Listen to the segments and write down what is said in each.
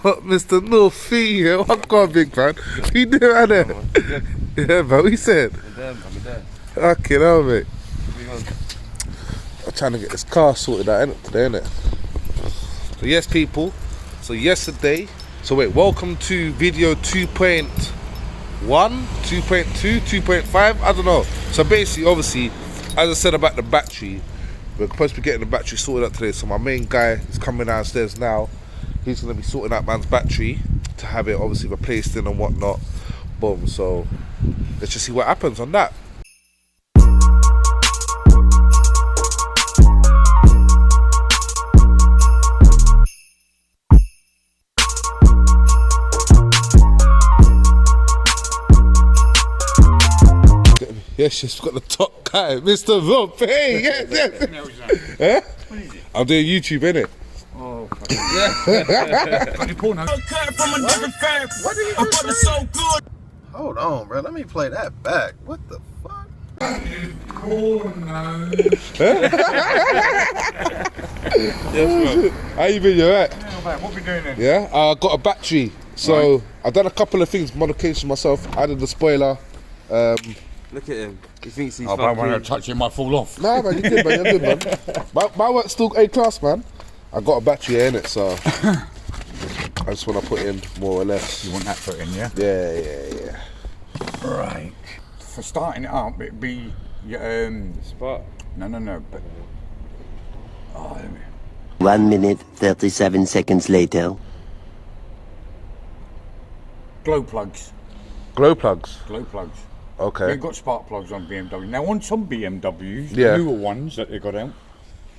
What, Mr. North Fee? Yeah, what God, big man? What you doing out there? Yeah, man, what you said? I'm there. Okay, now, mate. I'm trying to get this car sorted out today, innit? So, yes, people. So, yesterday. So, wait, welcome to video 2.1, 2.2, 2.5. I don't know. So, basically, obviously, as I said about the battery, we're supposed to be getting the battery sorted out today. So, my main guy is coming downstairs now. He's going to be sorting out man's battery to have it obviously replaced in and whatnot. Boom. So let's just see what happens on that. Yes, she's got the top guy, Mr. Rob. Hey, yes. Huh? I'm doing YouTube, innit? Oh, yeah. Got your porno. So good. Hold on, bro. Let me play that back. What the fuck? Porno. Yes, how you been? You alright? Yeah, what we doing then? Yeah, I got a battery. So I've done a couple of things, modifications myself. Added the spoiler. Look at him. He thinks he's I don't want to touch it, might fall off. Nah, man, you good, man. You're good, man. My work's still A class, man. I got a battery here in it, so I just want to put in more or less. You want that put in, yeah? Yeah. Right. For starting it up, it'd be Spark. No, but let me. 1 minute, 37 seconds later. Glow plugs. Glow plugs. Okay. They've got spark plugs on BMW. Now on some BMWs, Yeah. the newer ones that they got out,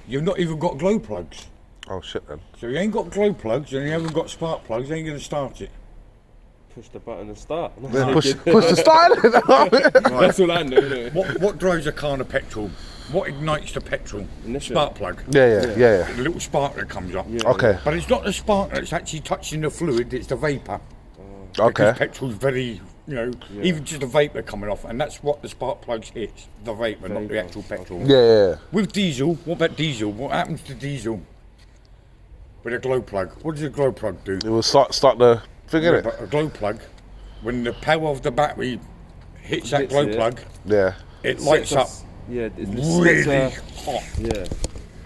you've not even got glow plugs. Oh shit, then. So you ain't got glow plugs and you haven't got spark plugs, you ain't gonna start it. Push the button and start. Then push the style. That's all I know. What drives a car to petrol? What ignites the petrol? Ignition. Spark plug. Yeah. The little spark that comes up. Yeah. Okay. But it's not the spark that's actually touching the fluid, it's the vapour. Okay. Because petrol's very, even just the vapour coming off, and that's what the spark plugs hits, the vapour, not the actual petrol. Yeah. With diesel, what about diesel? What happens to diesel with a glow plug? What does a glow plug do? It will start the thing, innit? But a glow plug, when the power of the battery hits that glow plug, Yeah. it lights up Yeah, really hot. Yeah.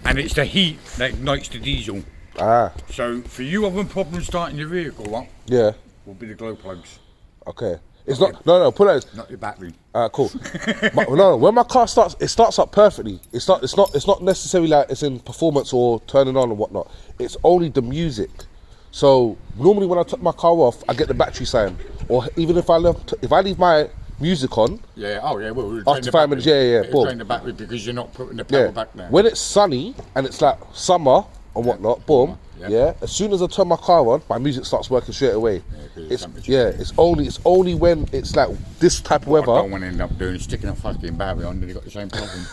And it's the heat that ignites the diesel. Ah. So for you having problems starting your vehicle up, Yeah. will be the glow plugs, Okay. It's not. No. Put it. not your battery. Cool. No. When my car starts, it starts up perfectly. It's not necessarily like it's in performance or turning on and whatnot. It's only the music. So normally when I took my car off, I get the battery sign. Or even if I leave my music on. Yeah. Oh yeah. Well, After 5 minutes, yeah. It'll drain the battery because you're not putting the power back there. When it's sunny and it's like summer and whatnot, boom. Yeah. As soon as I turn my car on, my music starts working straight away. It's only when it's like this type of weather. What I don't want to end up doing is sticking a fucking battery on, then you got the same problem.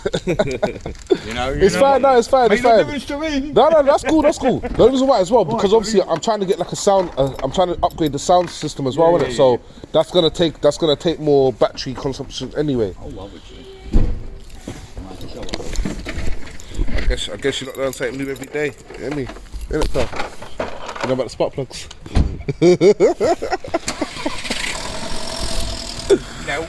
It's fine. No, it's fine. Makes no difference to me. No, that's cool. The only reason why as well, because obviously I'm trying to get like a sound. I'm trying to upgrade the sound system as well, innit? So that's gonna take more battery consumption anyway. Oh, love it. I guess you're not doing something new every day. You hear me? Innit, pal? You know about the spark plugs? Now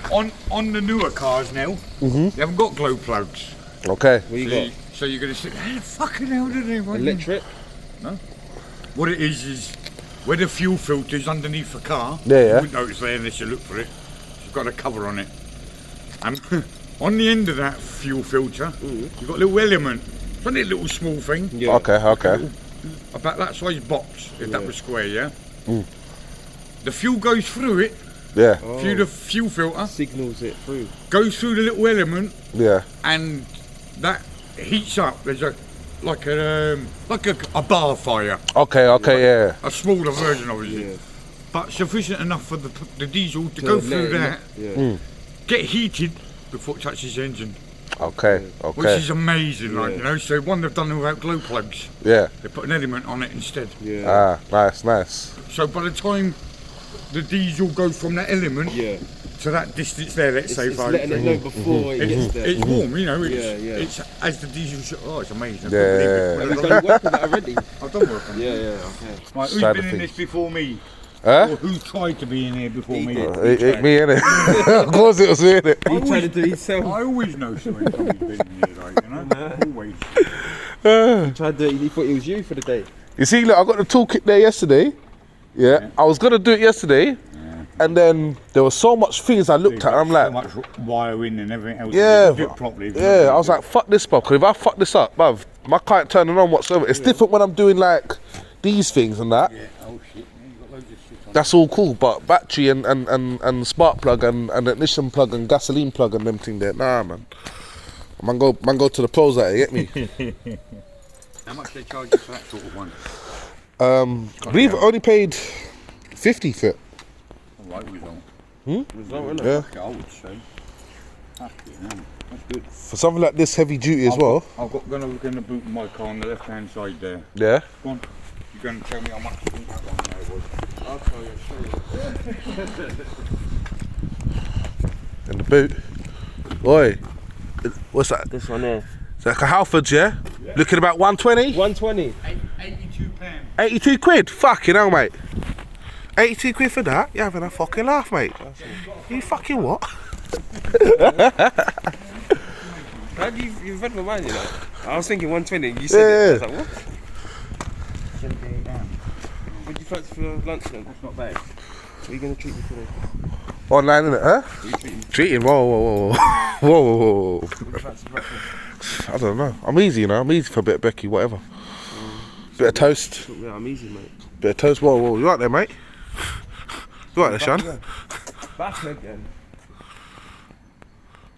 on the newer cars now, they haven't got glow plugs. Okay. What you got? So you're gonna say, how the fucking hell did they run? Electric? No. What it is where the fuel filter's underneath the car. Yeah. You wouldn't notice there unless you look for it. It's got a cover on it. And on the end of that fuel filter, you've got a little element. It's only a little small thing. Yeah. Okay. About that size box, if that was square, yeah? The fuel goes through it, Yeah. through the fuel filter, Signals it through. goes through the little element, Yeah. and that heats up. There's a bar fire, Okay. Yeah. a smaller version of it, Yeah. but sufficient enough for the diesel to go through that, Yeah. get heated before it touches the engine, Okay. which is amazing, like, So one they've done without glow plugs. Yeah. They put an element on it instead. Yeah. Ah, nice. So by the time the diesel goes from that element Yeah. to that distance there, let's say It's 5 letting it know before it gets there. It's warm, you know. It's, Yeah. it's as the diesel. Oh, it's amazing. Yeah. Have you done work on that already? I've done work on it. Okay. Right, who's Side been of in things. this before me? Huh? Or who tried to be in here before me? It me, innit? Of course it was me, innit? He tried to do it himself. I always know somebody's been in here, like, you know? Always. He tried to do it, he thought it was you for the day. You see, look, I got the toolkit there yesterday. Yeah. I was gonna do it yesterday, and then there was so much things I looked at, and I'm so like, much wiring and everything else. yeah, Do it properly. yeah. I was like, fuck this, bruv. Because if I fuck this up, bruv, my car ain't turning on whatsoever. It's different when I'm doing like these things and that. Yeah, oh shit, yeah, you got loads of shit on. That's all cool, but battery and spark plug and ignition plug and gasoline plug and them thing there, nah, man. Man go to the pros at it, get me? How much they charge you for that sort of one? We've only paid 50 for it. Alright, we don't. Yeah. I would say. Fucking hell, that's good. For something like this heavy duty as well. I've got gonna look in the boot of my car on the left hand side there. Yeah. Go on. You're gonna tell me how much you think that one there was. I'll tell you, In the boot. Oi. What's that? This one there. It's like a Halfords, yeah? Looking about 120? 120. £82. 82 quid? Fucking hell, mate. 82 quid for that? You're having a fucking laugh, mate. You fucking what? How do you've read my mind, you know? I was thinking 120, you said it. I was like, what? What do you fancy for lunch then? That's not bad. What are you going to treat me today? Online, innit, huh? What are you treating me? Treating, whoa. Whoa. What do you fancy for breakfast? I don't know. I'm easy, you know. I'm easy for a bit of Becky, whatever. Bit of toast. Yeah, I'm easy, mate. Bit of toast. Whoa. You right there, mate? You right there, Sean? Back again.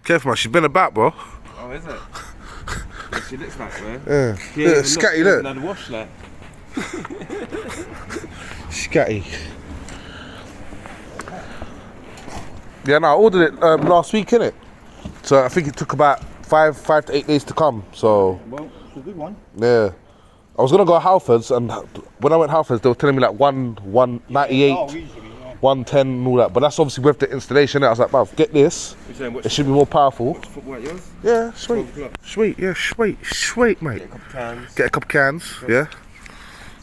Careful, man. She's been about, bro. Oh, is it? Yeah, she looks like, man. Yeah. Yeah, Look, scatty, look. Had a wash, like. Scatty. Yeah, no, I ordered it last week, innit? So I think it took about 5 to 8 days to come. So Well, it's a good one. yeah, I was gonna go Halfords, and when I went Halfords, they were telling me like 198, Oh, easily, yeah. 110, and all that. But that's obviously with the installation. I was like, bruv, get this. Which one? It should be more powerful. What, yours? Yeah, sweet, 12 o'clock. sweet, yeah, sweet, mate. Get a couple cans. Get a couple cans, yeah.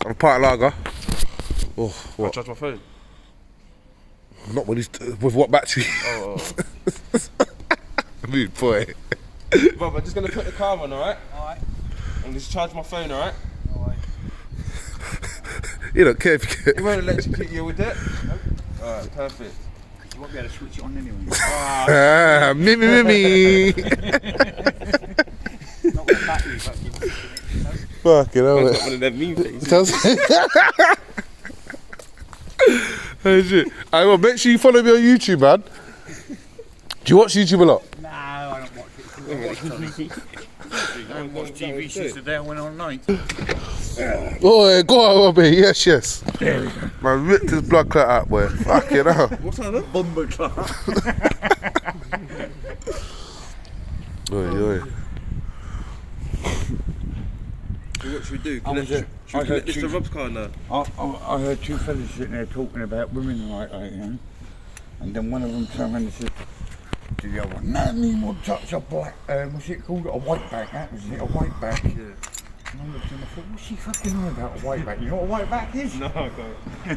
And a pint of lager. Oh, I'll what? charge my phone. Not with with what battery? Oh. Mood boy. Bob, I'm just going to put the car on, alright? Alright. And just charge my phone, alright? You don't care if you You get. won't electrocute you with it? Alright, perfect. You won't be able to switch it on anyway. Ah, me. Not with battery, but you Fucking hell. I've got one of them meme things. Hey, shit. I will make sure you follow me on YouTube, man. Do you watch YouTube a lot? No, I don't watch it. I haven't watched TV since the day I went on night. Oh, go on, mate. Yes. Man, ripped his blood clot out, boy. Fucking hell. What's that? Bomber club. Oi. What should we do? I was Should I we heard connect this to two- Rob's car now? I heard two fellas sitting there talking about women like that, you know. And then one of them turned around and said to the other one, "No, me won't touch a black, what's it called? A white back, that was it, a white back." Yeah. And I looked at him and I thought, what's she fucking on about a white back? You know what a white back is? No, I can't. The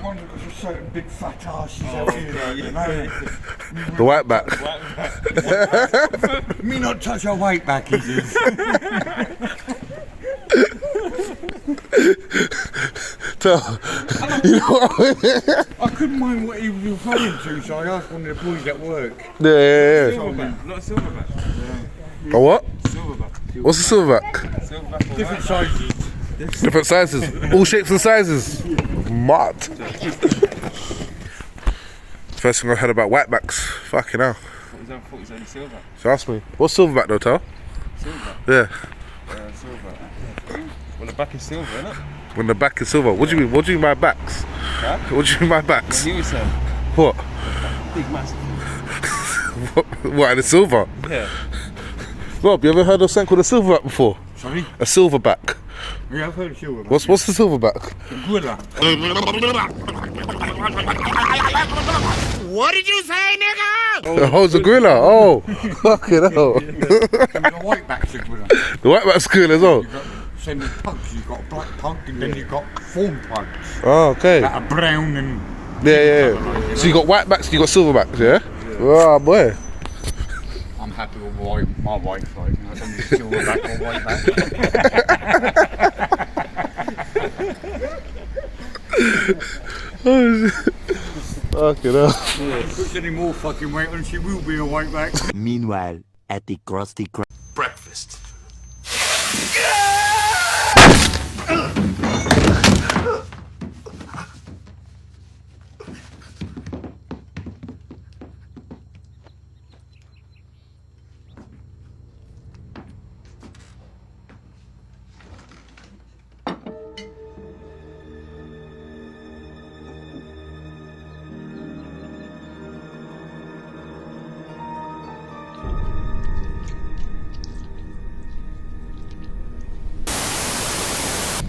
one that was a certain big fat arse out here, like, you know. The white back. Me not touch a white back, he says. Tell. You know what I mean? I couldn't mind what he was referring to, so I asked one of the boys at work. Yeah. Silverback, not a silverback. A what? Silverback. What's a silverback? Silverback or Different white. sizes. Different sizes. All shapes and sizes. Mad. First thing I heard about whitebacks. Fucking hell. I thought it was only silver. So ask me. What's silverback though, Tal? Silver. Yeah. Silver. Well, the back is silver, isn't it? When the back is silver. What do you mean? What do you mean by backs? Huh? What do you mean by backs? He was saying What? big, massive. What? And it's silver? Yeah. Rob, you ever heard of something called a silverback before? Sorry? A silverback. Yeah, I've heard of silver. What's the silverback? Gorilla. The hoes a gorilla. Oh, fucking hell. The white back's a gorilla. The white back school as well. You've got semi-pugs, you've got black pug, and then you've got fawn pugs Oh, okay. that are brown and... Yeah. So you got white backs, you got silver backs, yeah? Oh, boy. I'm happy with my wife, like, I don't need silver back or white back. Fucking hell. If there's any more fucking weight on, she will be a white back. Meanwhile, at the Krusty Krab. Breakfast.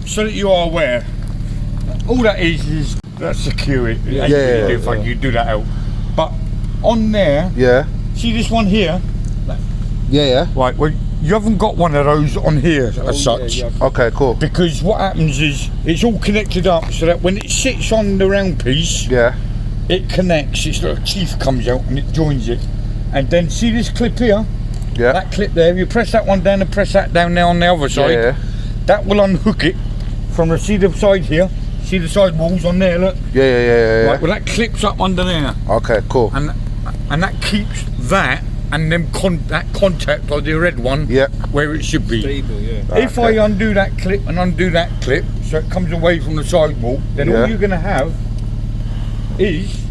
So that you are aware, all that is that's security. You do that out. But on there, Yeah. see this one here? Yeah. Right, well, you haven't got one of those on here as such. Okay, cool. Because what happens is, it's all connected up so that when it sits on the round piece, Yeah. it connects, its little teeth comes out and it joins it. And then see this clip here? Yeah. That clip there, you press that one down and press that down there on the other side. Yeah. That will unhook it from the, see the side here? See the side walls on there, look? Yeah. Right, well that clips up under there. Okay, cool. And that keeps that and then that contact of the red one where it should be. Stable, yeah. If I undo that clip and undo that clip so it comes away from the sidewall, then all you're going to have is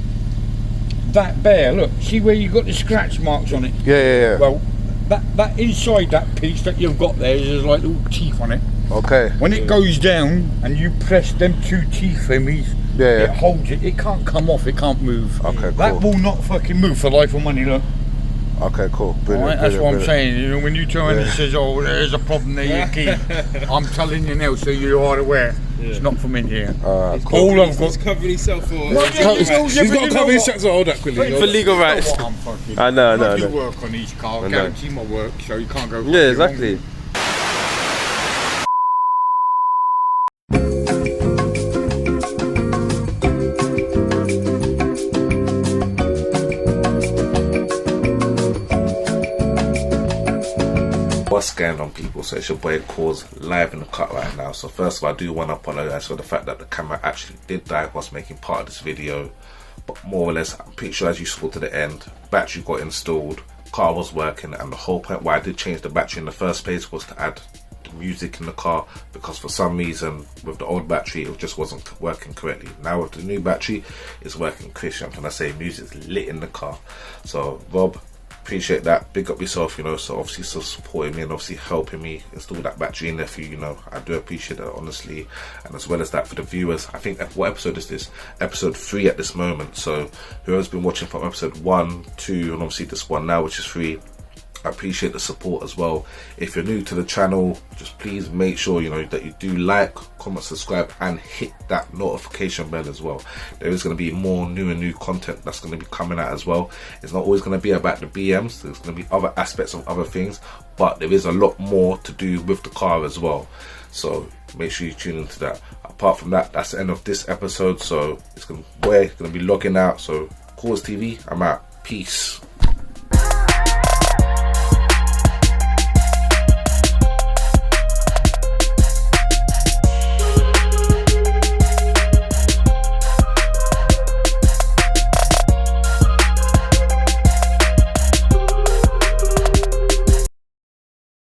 that there, look, see where you got the scratch marks on it? Yeah. Well, that inside that piece that you've got there's like little teeth on it. Okay. When it goes down and you press them two teeth thingies, it holds it. It can't come off. It can't move. Okay, That cool. will not fucking move for life or money. Look. Okay, cool. Brilliant. Alright, that's what I'm brilliant. saying. You know, when you turn and it says, "Oh, there's a problem there, you keep," I'm telling you now, so you are aware. It's not from in here. Cool. All I've He's got. covering himself for... He's got to cover his sets. Hold that quickly. For legal rights. I know. I do work on each car. I guarantee my work, so you can't go. Yeah, exactly. What's going on, people? So it's your boy Cause live in the cut right now. So first of all, I do want to apologize for the fact that the camera actually did die whilst making part of this video, but more or less I'm pretty sure, as you saw to the end, battery got installed, car was working, and the whole point why I did change the battery in the first place was to add the music in the car, because for some reason with the old battery it just wasn't working correctly. Now with the new battery it's working correctly. I'm trying to say music's lit in the car. So Rob, appreciate that, big up yourself, you know, so obviously still supporting me and obviously helping me install that battery in there for you, you know, I do appreciate that honestly. And as well as that, for the viewers, I think, what episode is this? Episode 3 at this moment, so whoever's been watching from episode 1, 2 and obviously this one now, which is 3, I appreciate the support as well. If you're new to the channel, just please make sure, you know, that you do like, comment, subscribe and hit that notification bell as well. There is going to be more new content that's going to be coming out as well. It's not always going to be about the BMs, there's going to be other aspects of other things, but there is a lot more to do with the car as well, so make sure you tune into that. Apart from that, that's the end of this episode, so we're going to be logging out. So Cause TV, I'm out. Peace.